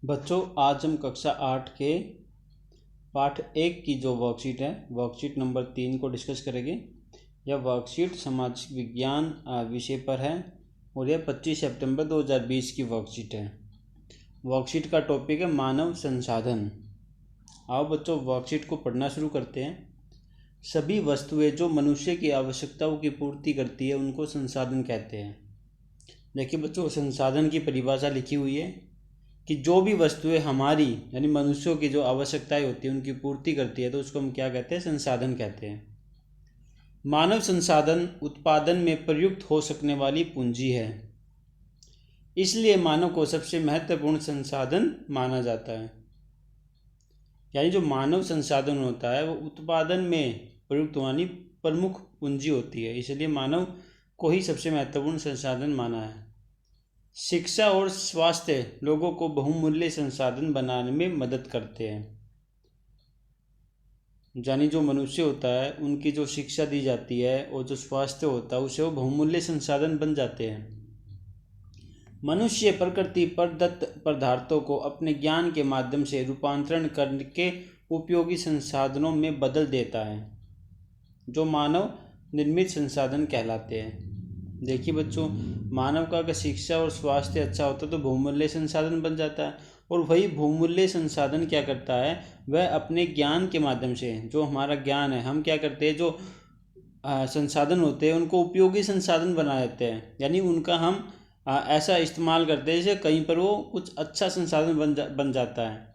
बच्चों, आज हम कक्षा 8 के पाठ 1 की जो वर्कशीट है, वर्कशीट नंबर 3 को डिस्कस करेंगे। यह वर्कशीट सामाजिक विज्ञान विषय पर है और यह 25 सितंबर 2020 की वर्कशीट है। वर्कशीट का टॉपिक है मानव संसाधन। आओ बच्चों, वर्कशीट को पढ़ना शुरू करते हैं। सभी वस्तुएं जो मनुष्य की आवश्यकताओं की पूर्ति करती है उनको संसाधन कहते हैं। देखिए बच्चों, संसाधन की परिभाषा लिखी हुई है कि जो भी वस्तुएं हमारी यानी मनुष्यों की जो आवश्यकताएं होती है उनकी पूर्ति करती है तो उसको हम क्या कहते हैं? संसाधन कहते हैं। मानव संसाधन उत्पादन में प्रयुक्त हो सकने वाली पूंजी है, इसलिए मानव को सबसे महत्वपूर्ण संसाधन माना जाता है। यानी जो मानव संसाधन होता है वो उत्पादन में प्रयुक्त होने प्रमुख पूंजी होती है, इसलिए मानव को ही सबसे महत्वपूर्ण संसाधन माना है। शिक्षा और स्वास्थ्य लोगों को बहुमूल्य संसाधन बनाने में मदद करते हैं। यानी जो मनुष्य होता है उनकी जो शिक्षा दी जाती है और जो स्वास्थ्य होता है उसे वो बहुमूल्य संसाधन बन जाते हैं। मनुष्य प्रकृति प्रदत्त पदार्थों को अपने ज्ञान के माध्यम से रूपांतरण करके उपयोगी संसाधनों में बदल देता है, जो मानव निर्मित संसाधन कहलाते हैं। देखिए बच्चों, मानव का अगर शिक्षा और स्वास्थ्य अच्छा होता तो बहुमूल्य संसाधन बन जाता है, और वही बहुमूल्य संसाधन क्या करता है? वह अपने ज्ञान के माध्यम से, जो हमारा ज्ञान है, हम क्या करते हैं, जो संसाधन होते हैं उनको उपयोगी संसाधन बना देते हैं। यानी उनका हम ऐसा इस्तेमाल करते हैं जैसे कहीं पर वो कुछ अच्छा संसाधन बन जाता है,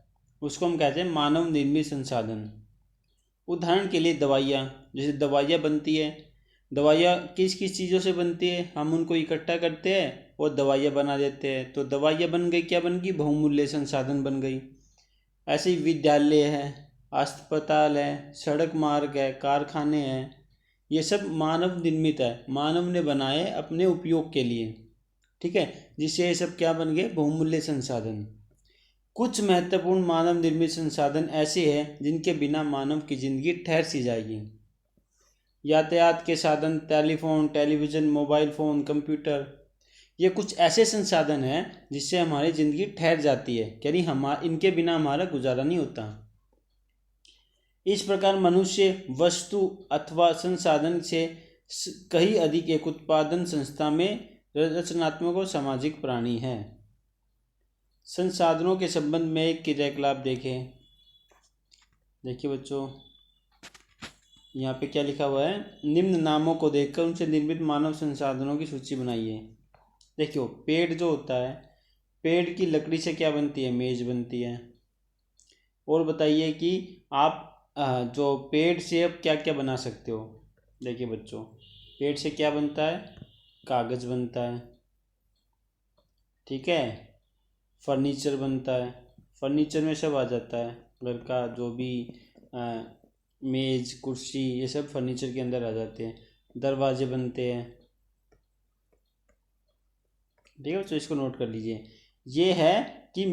उसको हम कहते हैं मानव निर्मित संसाधन। उदाहरण के लिए दवाइयाँ, जैसे दवाइयाँ बनती है, दवाइयाँ किस किस चीज़ों से बनती है? हम उनको इकट्ठा करते हैं और दवाइयाँ बना देते हैं, तो दवाइयाँ बन गई, क्या बन गई? बहुमूल्य संसाधन बन गई। ऐसे ही विद्यालय है, अस्पताल है, सड़क मार्ग है, कारखाने हैं, ये सब मानव निर्मित है, मानव ने बनाए अपने उपयोग के लिए, ठीक है, जिससे ये सब क्या बन गए? बहुमूल्य संसाधन। कुछ महत्वपूर्ण मानव निर्मित संसाधन ऐसे हैं जिनके बिना मानव की जिंदगी ठहर सी जाएगी। यातायात के साधन, telephone, television, mobile phone, computer, ये कुछ ऐसे संसाधन हैं जिससे हमारी ज़िंदगी ठहर जाती है, यानी इनके बिना हमारा गुजारा नहीं होता। इस प्रकार मनुष्य वस्तु अथवा संसाधन से कहीं अधिक एक उत्पादन संस्था में रचनात्मक और सामाजिक प्राणी है। संसाधनों के संबंध में एक क्रियाकलाप देखें। देखिए बच्चों, यहाँ पे क्या लिखा हुआ है? निम्न नामों को देखकर उनसे निर्मित मानव संसाधनों की सूची बनाइए। देखियो, पेड़ जो होता है, पेड़ की लकड़ी से क्या बनती है? मेज बनती है। और बताइए कि आप जो पेड़ से अब क्या क्या बना सकते हो? देखिए बच्चों, पेड़ से क्या बनता है? कागज़ बनता है, ठीक है, फर्नीचर बनता है, फर्नीचर में सब आ जाता है, घर का जो भी मेज़, कुर्सी, ये सब फर्नीचर के अंदर आ जाते हैं। दरवाजे बनते हैं, ठीक है बच्चों, इसको नोट कर लीजिए। ये है कि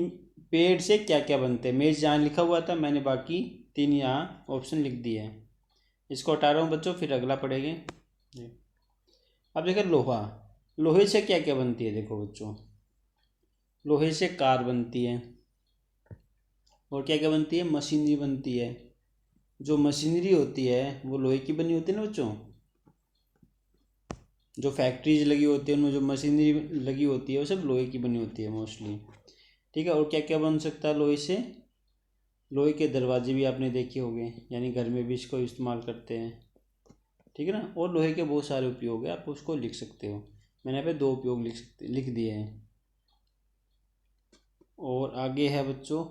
पेड़ से क्या क्या बनते हैं। मेज़ जहाँ लिखा हुआ था, मैंने बाकी 3 यहाँ ऑप्शन लिख दिए हैं, इसको हटा रहा हूँ बच्चों, फिर अगला पढ़ेंगे। अब देखो, लोहा, लोहे से क्या क्या बनती है? देखो बच्चों, लोहे से कार बनती है, और क्या क्या बनती है? मशीनरी बनती है। जो मशीनरी होती है वो लोहे की बनी होती है ना बच्चों। जो फैक्ट्रीज लगी होती है उनमें जो मशीनरी लगी होती है वो सब लोहे की बनी होती है मोस्टली, ठीक है। और क्या क्या बन सकता है लोहे से? लोहे के दरवाजे भी आपने देखे होंगे, यानी घर में भी इसको इस्तेमाल करते हैं, ठीक है ना। और लोहे के बहुत सारे उपयोग है, आप उसको लिख सकते हो। मैंने यहाँ पे 2 उपयोग लिख दिए हैं। और आगे है बच्चों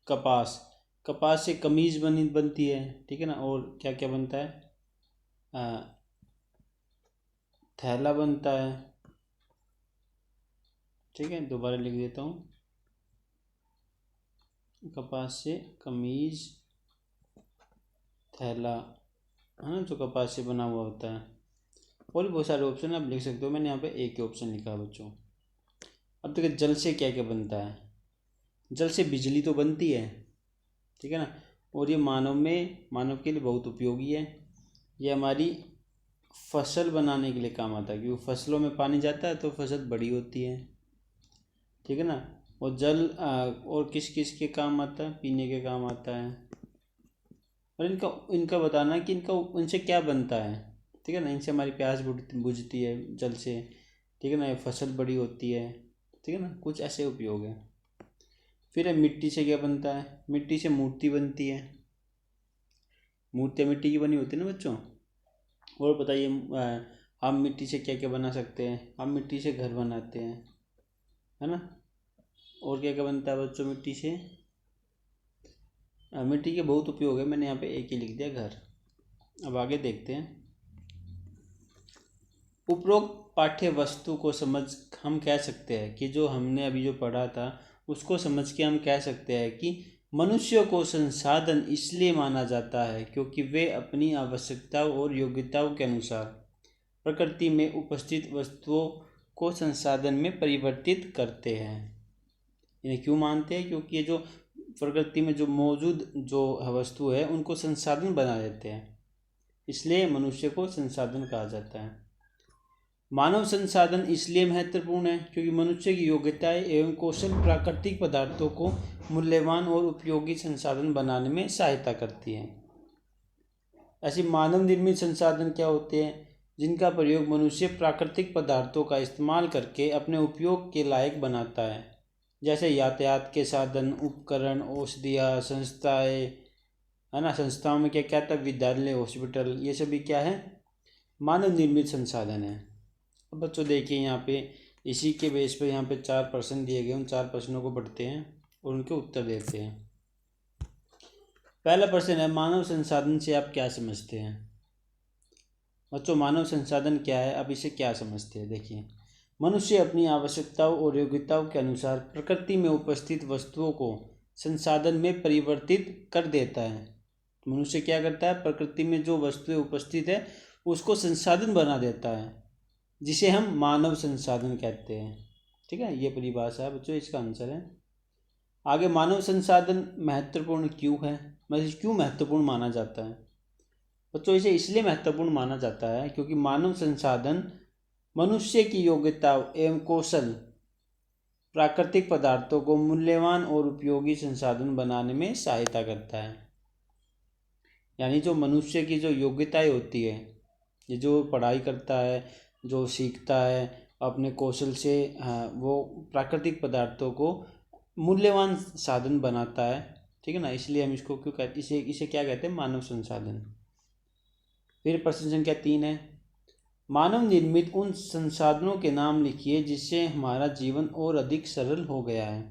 कपास, कपास से कमीज बनती है, ठीक है ना। और क्या क्या बनता है? थैला बनता है, ठीक है, दोबारा लिख देता हूँ। कपास से कमीज, थैला, है ना, जो कपास से बना हुआ होता है। और भी बहुत सारे ऑप्शन आप लिख सकते हो, मैंने यहाँ पे एक ही ऑप्शन लिखा है बच्चों। अब देखिए, जल से क्या क्या बनता है? जल से बिजली तो बनती है, ठीक है ना। और ये मानव के लिए बहुत उपयोगी है। ये हमारी फसल बनाने के लिए काम आता है, क्योंकि फसलों में पानी जाता है तो फसल बड़ी होती है, ठीक है ना। और जल और किस किस के काम आता है? पीने के काम आता है। और इनका इनका बताना कि इनका इनसे क्या बनता है, ठीक है ना। इनसे हमारी प्यास बुझती है जल से, ठीक है ना। ये फसल बड़ी होती है, ठीक है ना। कुछ ऐसे उपयोग हैं। फिर मिट्टी से क्या बनता है? मिट्टी से मूर्ति बनती है। मूर्तियाँ मिट्टी की बनी होती है ना बच्चों। और बताइए हम मिट्टी से क्या क्या बना सकते हैं? हम मिट्टी से घर बनाते हैं, है ना। और क्या क्या बनता है बच्चों मिट्टी से? मिट्टी के बहुत उपयोग है, मैंने यहाँ पे एक ही लिख दिया, घर। अब आगे देखते हैं। उपरोक्त पाठ्य वस्तु को समझ हम कह सकते हैं कि जो हमने अभी जो पढ़ा था उसको समझ के हम कह सकते हैं कि मनुष्य को संसाधन इसलिए माना जाता है क्योंकि वे अपनी आवश्यकताओं और योग्यताओं के अनुसार प्रकृति में उपस्थित वस्तुओं को संसाधन में परिवर्तित करते हैं। इन्हें क्यों मानते हैं? क्योंकि ये जो प्रकृति में जो मौजूद जो वस्तु है उनको संसाधन बना देते हैं, इसलिए मनुष्य को संसाधन कहा जाता है। मानव संसाधन इसलिए महत्वपूर्ण है क्योंकि मनुष्य की योग्यताएं एवं कौशल प्राकृतिक पदार्थों को मूल्यवान और उपयोगी संसाधन बनाने में सहायता करती हैं। ऐसे मानव निर्मित संसाधन क्या होते हैं? जिनका प्रयोग मनुष्य प्राकृतिक पदार्थों का इस्तेमाल करके अपने उपयोग के लायक बनाता है, जैसे यातायात के साधन, उपकरण, औषधियाँ, संस्थाएँ, है ना। संस्थाओं में क्या क्या था? विद्यालय, हॉस्पिटल, ये सभी क्या है? मानव निर्मित संसाधन है। अब बच्चों देखिए यहाँ पे इसी के बेस पे यहाँ पे 4 प्रश्न दिए गए, उन 4 प्रश्नों को पढ़ते हैं और उनके उत्तर देते हैं। पहला प्रश्न है, मानव संसाधन से आप क्या समझते हैं? बच्चों मानव संसाधन क्या है, आप इसे क्या समझते हैं? देखिए, मनुष्य अपनी आवश्यकताओं और योग्यताओं के अनुसार प्रकृति में उपस्थित वस्तुओं को संसाधन में परिवर्तित कर देता है। मनुष्य क्या करता है? प्रकृति में जो वस्तुएं उपस्थित है उसको संसाधन बना देता है, जिसे हम मानव संसाधन कहते हैं, ठीक है। ये परिभाषा है बच्चों, इसका आंसर है। आगे, मानव संसाधन महत्वपूर्ण क्यों है? मतलब क्यों महत्वपूर्ण माना जाता है? बच्चों इसे इसलिए महत्वपूर्ण माना जाता है क्योंकि मानव संसाधन मनुष्य की योग्यताओं एवं कौशल प्राकृतिक पदार्थों को मूल्यवान और उपयोगी संसाधन बनाने में सहायता करता है। यानी जो मनुष्य की जो योग्यताएं होती है, ये जो पढ़ाई करता है, जो सीखता है अपने कौशल से, वो प्राकृतिक पदार्थों को मूल्यवान साधन बनाता है, ठीक है ना। इसलिए हम इसको क्यों कहते, इसे क्या कहते हैं? मानव संसाधन। फिर प्रश्न संख्या 3 है, मानव निर्मित उन संसाधनों के नाम लिखिए जिससे हमारा जीवन और अधिक सरल हो गया है।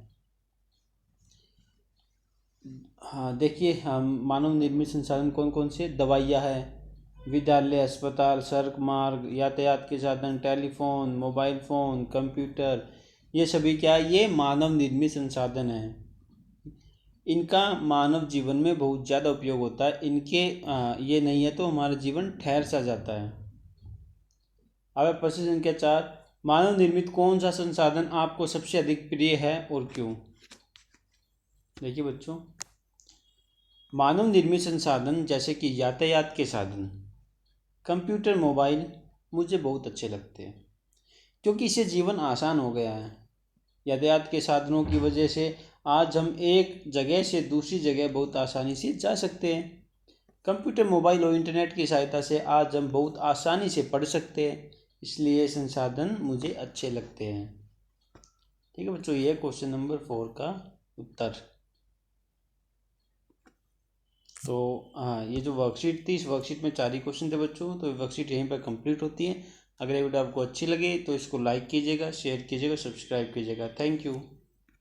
हाँ देखिए, हम मानव निर्मित संसाधन कौन कौन से? दवाइयाँ है, विद्यालय, अस्पताल, सड़क मार्ग, यातायात के साधन, टेलीफोन, मोबाइल फ़ोन, कंप्यूटर, ये सभी क्या है? ये मानव निर्मित संसाधन है। इनका मानव जीवन में बहुत ज़्यादा उपयोग होता है। इनके ये नहीं है तो हमारा जीवन ठहर सा जाता है। अब प्रश्न संख्या 4, मानव निर्मित कौन सा संसाधन आपको सबसे अधिक प्रिय है और क्यों? देखिए बच्चों, मानव निर्मित संसाधन जैसे कि यातायात के साधन, कंप्यूटर, मोबाइल मुझे बहुत अच्छे लगते हैं क्योंकि इससे जीवन आसान हो गया है। यातायात के साधनों की वजह से आज हम एक जगह से दूसरी जगह बहुत आसानी से जा सकते हैं। कंप्यूटर, मोबाइल और इंटरनेट की सहायता से आज हम बहुत आसानी से पढ़ सकते हैं, इसलिए संसाधन मुझे अच्छे लगते हैं। ठीक है बच्चों, ये क्वेश्चन नंबर 4 का उत्तर। तो हाँ, ये जो वर्कशीट थी, इस वर्कशीट में 4 ही क्वेश्चन थे बच्चों। तो वर्कशीट यहीं पर कंप्लीट होती है। अगर ये वीडियो आपको अच्छी लगे तो इसको लाइक कीजिएगा, शेयर कीजिएगा, सब्सक्राइब कीजिएगा। Thank you.